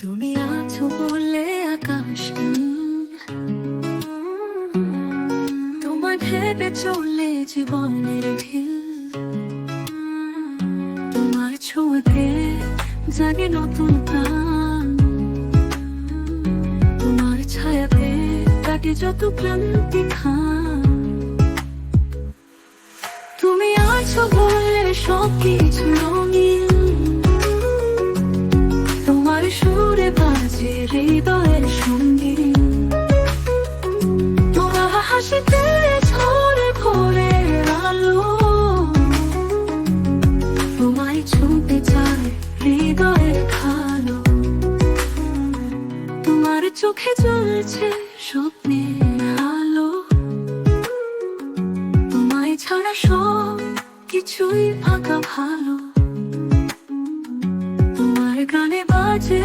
তুমি আছো বলে আকাশ তোমায় ভেবে চলে জীবনের ঢিল। তোমার ছোঁয়াতে জাগে নতুন প্রাণ, তোমার ছায়াতে কাটে যত ক্লান্তি খান। তুমি আছো বলে সবকিছু রঙিন, তোমার সুরে বাজে হৃদয়ের সঙ্গীত। তোমার হাসিতে ঝরে ভোরের আলো, তোমায় ছুঁতে চায় হৃদয়ের খালো। তোমার চোখে জ্বলছে স্বপ্নের আলো, তোমায় ছাড়া সব কিছুই ফাঁকা ভালো। তোমার গানে বাজে